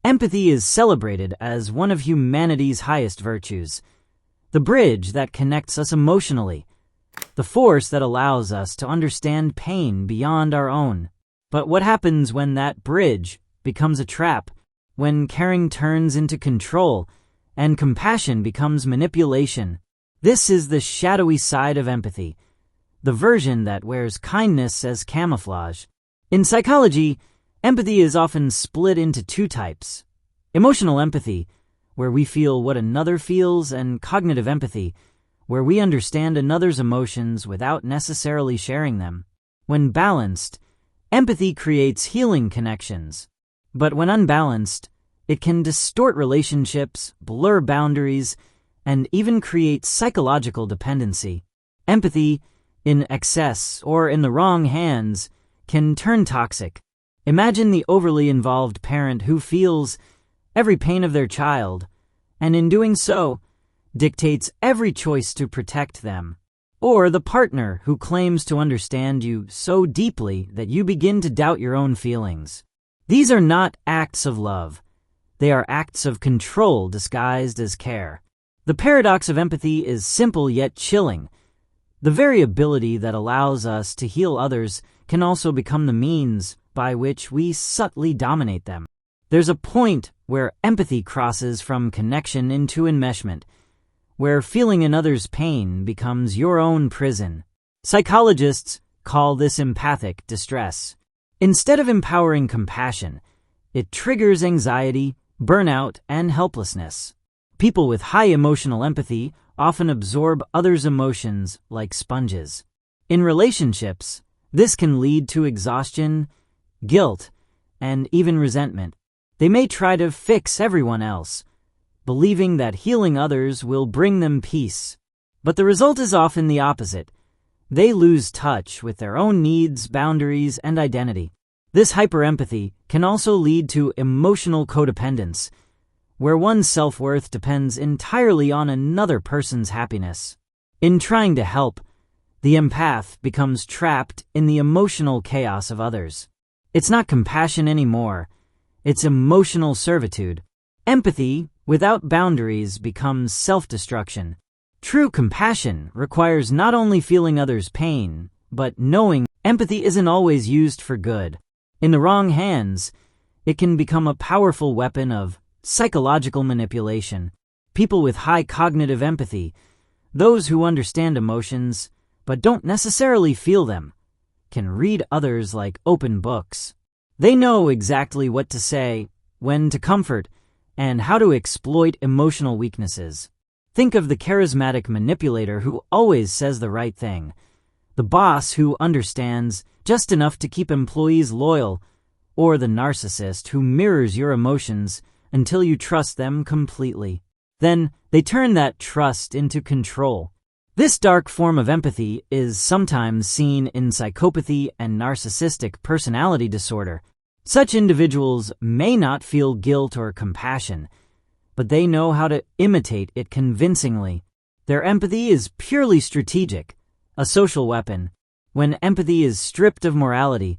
Empathy is celebrated as one of humanity's highest virtues, the bridge that connects us emotionally, the force that allows us to understand pain beyond our own. But what happens when that bridge becomes a trap, when caring turns into control, and compassion becomes manipulation? This is the shadowy side of empathy, the version that wears kindness as camouflage. In psychology, empathy is often split into two types: emotional empathy, where we feel what another feels, and cognitive empathy, where we understand another's emotions without necessarily sharing them. When balanced, empathy creates healing connections. But when unbalanced, it can distort relationships, blur boundaries, and even create psychological dependency. Empathy, in excess or in the wrong hands, can turn toxic. Imagine the overly involved parent who feels every pain of their child, and in doing so, dictates every choice to protect them. Or the partner who claims to understand you so deeply that you begin to doubt your own feelings. These are not acts of love. They are acts of control disguised as care. The paradox of empathy is simple yet chilling. The very ability that allows us to heal others can also become the means by which we subtly dominate them. There's a point where empathy crosses from connection into enmeshment, where feeling another's pain becomes your own prison. Psychologists call this empathic distress. Instead of empowering compassion, it triggers anxiety, burnout, and helplessness. People with high emotional empathy often absorb others' emotions like sponges. In relationships, this can lead to exhaustion, guilt, and even resentment. They may try to fix everyone else, believing that healing others will bring them peace. But the result is often the opposite. They lose touch with their own needs, boundaries, and identity. This hyperempathy can also lead to emotional codependence, where one's self-worth depends entirely on another person's happiness. In trying to help, the empath becomes trapped in the emotional chaos of others. It's not compassion anymore. It's emotional servitude. Empathy, without boundaries, becomes self-destruction. True compassion requires not only feeling others' pain, but knowing empathy isn't always used for good. In the wrong hands, it can become a powerful weapon of psychological manipulation. People with high cognitive empathy, those who understand emotions but don't necessarily feel them, can read others like open books. They know exactly what to say, when to comfort, and how to exploit emotional weaknesses. Think of the charismatic manipulator who always says the right thing, the boss who understands just enough to keep employees loyal, or the narcissist who mirrors your emotions until you trust them completely. Then they turn that trust into control. This dark form of empathy is sometimes seen in psychopathy and narcissistic personality disorder. Such individuals may not feel guilt or compassion, but they know how to imitate it convincingly. Their empathy is purely strategic, a social weapon. When empathy is stripped of morality,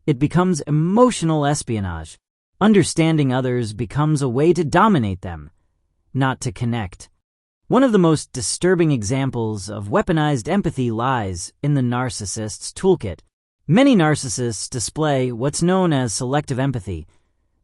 it becomes emotional espionage. Understanding others becomes a way to dominate them, not to connect. One of the most disturbing examples of weaponized empathy lies in the narcissist's toolkit. Many narcissists display what's known as selective empathy.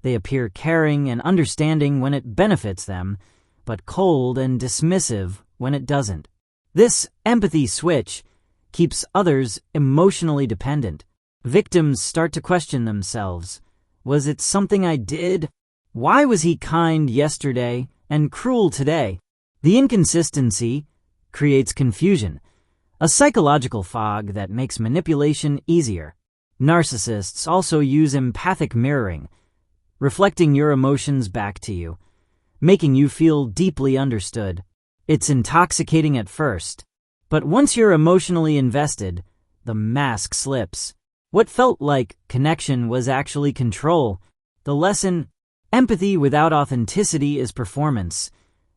They appear caring and understanding when it benefits them, but cold and dismissive when it doesn't. This empathy switch keeps others emotionally dependent. Victims start to question themselves. Was it something I did? Why was he kind yesterday and cruel today? The inconsistency creates confusion, a psychological fog that makes manipulation easier. Narcissists also use empathic mirroring, reflecting your emotions back to you, making you feel deeply understood. It's intoxicating at first, but once you're emotionally invested, the mask slips. What felt like connection was actually control. The lesson: empathy without authenticity is performance,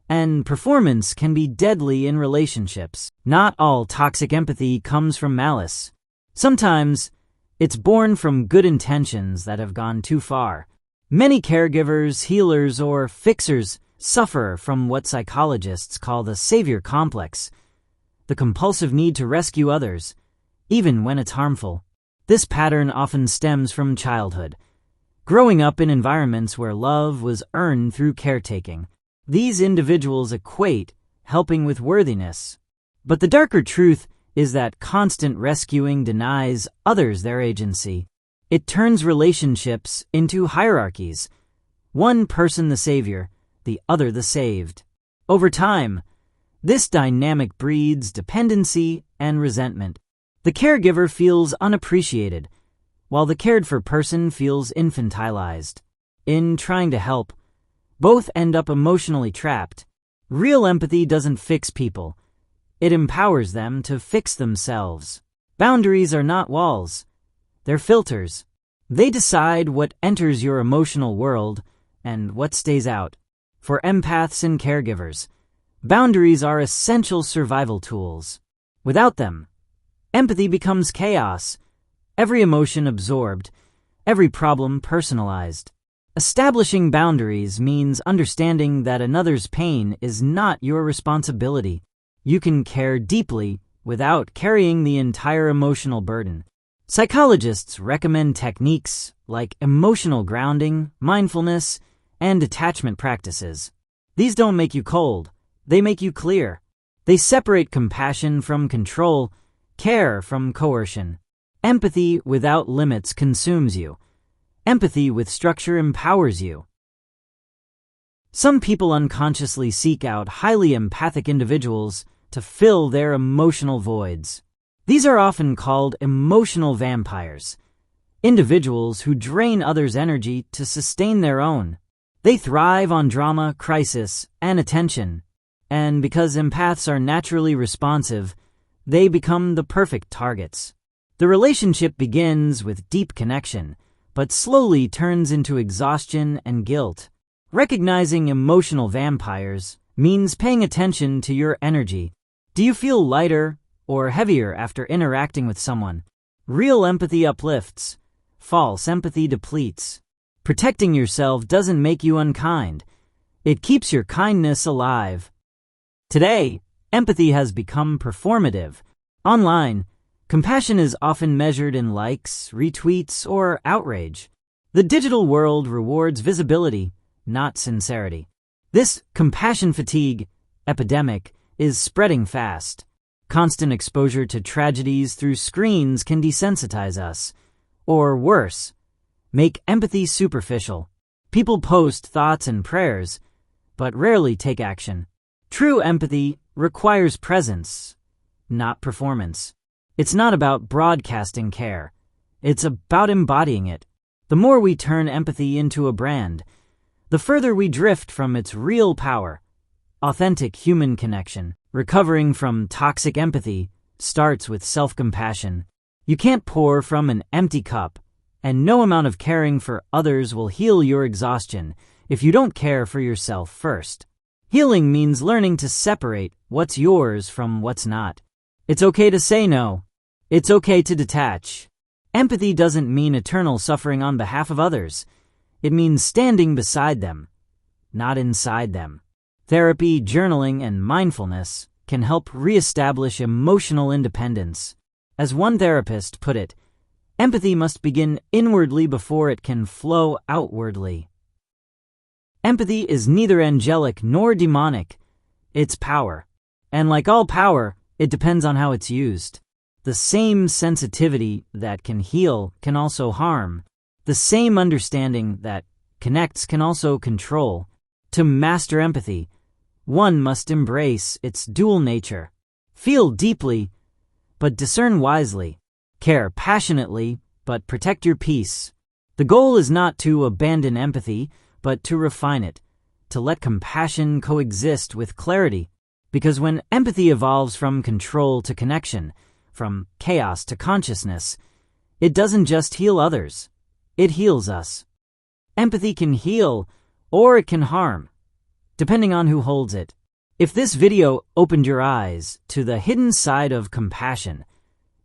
and performance can be deadly in relationships. Not all toxic empathy comes from malice. Sometimes it's born from good intentions that have gone too far. Many caregivers, healers, or fixers suffer from what psychologists call the savior complex, the compulsive need to rescue others, even when it's harmful. This pattern often stems from childhood, growing up in environments where love was earned through caretaking. These individuals equate helping with worthiness. But the darker truth is that constant rescuing denies others their agency. It turns relationships into hierarchies. One person the savior, the other the saved. Over time, this dynamic breeds dependency and resentment. The caregiver feels unappreciated, while the cared-for person feels infantilized. In trying to help, both end up emotionally trapped. Real empathy doesn't fix people. It empowers them to fix themselves. Boundaries are not walls. They're filters. They decide what enters your emotional world and what stays out. For empaths and caregivers, boundaries are essential survival tools. Without them, empathy becomes chaos, every emotion absorbed, every problem personalized. Establishing boundaries means understanding that another's pain is not your responsibility. You can care deeply without carrying the entire emotional burden. Psychologists recommend techniques like emotional grounding, mindfulness, and detachment practices. These don't make you cold, they make you clear. They separate compassion from control, care from coercion. Empathy without limits consumes you. Empathy with structure empowers you. Some people unconsciously seek out highly empathic individuals to fill their emotional voids. These are often called emotional vampires, individuals who drain others' energy to sustain their own. They thrive on drama, crisis, and attention, and because empaths are naturally responsive, they become the perfect targets. The relationship begins with deep connection, but slowly turns into exhaustion and guilt. Recognizing emotional vampires means paying attention to your energy. Do you feel lighter or heavier after interacting with someone? Real empathy uplifts. False empathy depletes. Protecting yourself doesn't make you unkind. It keeps your kindness alive. Today, empathy has become performative. Online, compassion is often measured in likes, retweets, or outrage. The digital world rewards visibility, not sincerity. This compassion fatigue epidemic is spreading fast. Constant exposure to tragedies through screens can desensitize us, or worse, make empathy superficial. People post thoughts and prayers, but rarely take action. True empathy requires presence, not performance. It's not about broadcasting care. It's about embodying it. The more we turn empathy into a brand, the further we drift from its real power. Authentic human connection, recovering from toxic empathy, starts with self-compassion. You can't pour from an empty cup, and no amount of caring for others will heal your exhaustion if you don't care for yourself first. Healing means learning to separate what's yours from what's not. It's okay to say no. It's okay to detach. Empathy doesn't mean eternal suffering on behalf of others. It means standing beside them, not inside them. Therapy, journaling, and mindfulness can help reestablish emotional independence. As one therapist put it, empathy must begin inwardly before it can flow outwardly. Empathy is neither angelic nor demonic. It's power. And like all power, it depends on how it's used. The same sensitivity that can heal can also harm. The same understanding that connects can also control. To master empathy, one must embrace its dual nature. Feel deeply, but discern wisely. Care passionately, but protect your peace. The goal is not to abandon empathy, but to refine it, to let compassion coexist with clarity. Because when empathy evolves from control to connection, from chaos to consciousness, it doesn't just heal others, it heals us. Empathy can heal, or it can harm, depending on who holds it. If this video opened your eyes to the hidden side of compassion,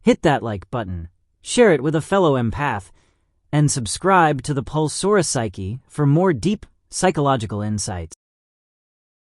hit that like button, share it with a fellow empath, And subscribe to the Pulsora Psyche for more deep psychological insights.